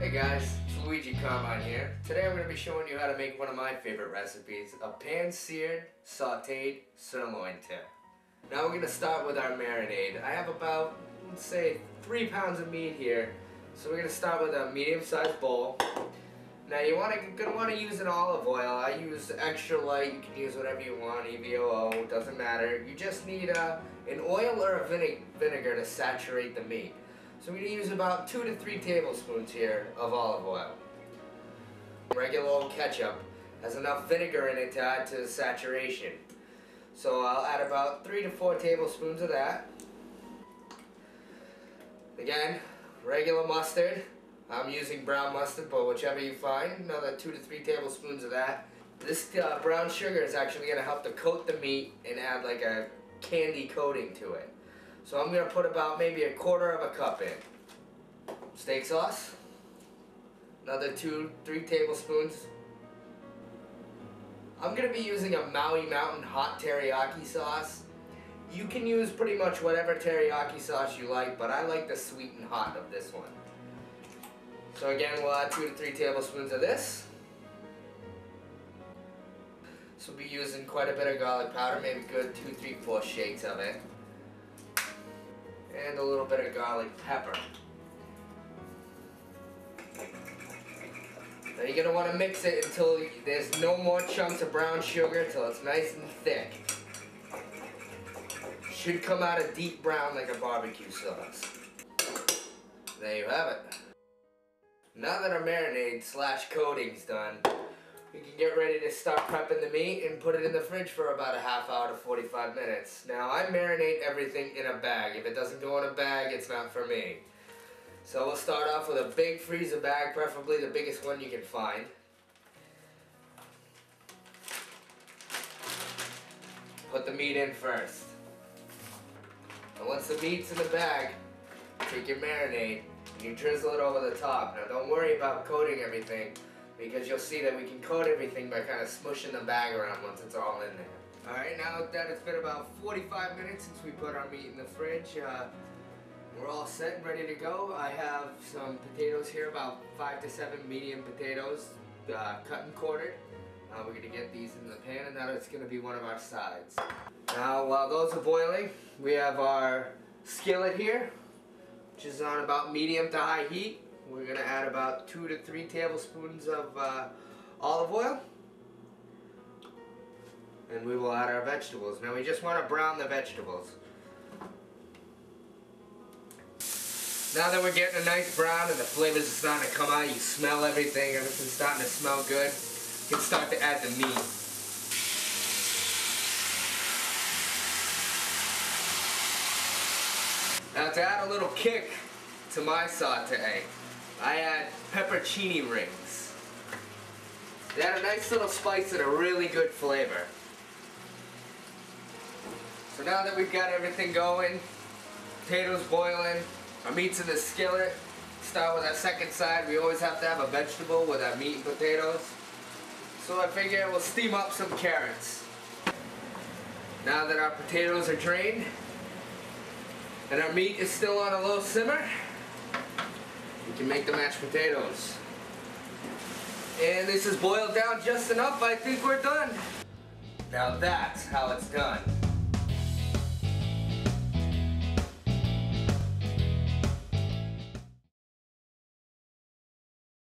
Hey guys, it's Luigi Carmine here. Today I'm going to be showing you how to make one of my favorite recipes, a pan-seared, sauteed sirloin tip. Now we're going to start with our marinade. I have about, let's say, 3 pounds of meat here. So we're going to start with a medium-sized bowl. Now you're going to want to use an olive oil. I use extra light. You can use whatever you want, EVOO, doesn't matter. You just need an oil or a vinegar to saturate the meat. So we're going to use about 2 to 3 tablespoons here of olive oil. Regular old ketchup has enough vinegar in it to add to the saturation. So I'll add about 3 to 4 tablespoons of that. Again, regular mustard. I'm using brown mustard, but whichever you find, another 2 to 3 tablespoons of that. This brown sugar is actually going to help to coat the meat and add like a candy coating to it. So I'm going to put about maybe 1/4 of a cup in. Steak sauce, another 2-3 tablespoons. I'm going to be using a Maui Mountain hot teriyaki sauce. You can use pretty much whatever teriyaki sauce you like, but I like the sweet and hot of this one. So again, we'll add 2 to 3 tablespoons of this. So we'll be using quite a bit of garlic powder, maybe good 2, 3, 4 shakes of it. And a little bit of garlic pepper. Now you're going to want to mix it until there's no more chunks of brown sugar, until it's nice and thick. Should come out a deep brown like a barbecue sauce. There you have it. Now that our marinade / coating's done, we can get ready to start prepping the meat and put it in the fridge for about a half hour to 45 minutes. Now I marinate everything in a bag. If it doesn't go in a bag, it's not for me. So we'll start off with a big freezer bag, preferably the biggest one you can find. Put the meat in first. And once the meat's in the bag, take your marinade and you drizzle it over the top. Now don't worry about coating everything, because you'll see that we can coat everything by kind of smushing the bag around once it's all in there. Alright, now that it's been about 45 minutes since we put our meat in the fridge, we're all set and ready to go. I have some potatoes here, about 5 to 7 medium potatoes, cut and quartered. We're going to get these in the pan, and now it's going to be one of our sides. Now while those are boiling, we have our skillet here, which is on about medium to high heat. We're going to add about 2 to 3 tablespoons of olive oil. And we will add our vegetables. Now we just want to brown the vegetables. Now that we're getting a nice brown and the flavors are starting to come out, you smell everything, everything's starting to smell good, you can start to add the meat. Now to add a little kick to my saute, I add peppercini rings. They add a nice little spice and a really good flavor. So now that we've got everything going, potatoes boiling, our meat's in the skillet, start with our second side. We always have to have a vegetable with our meat and potatoes. So I figure we'll steam up some carrots. Now that our potatoes are drained and our meat is still on a low simmer, we can make the mashed potatoes. And this is boiled down just enough. I think we're done. Now that's how it's done.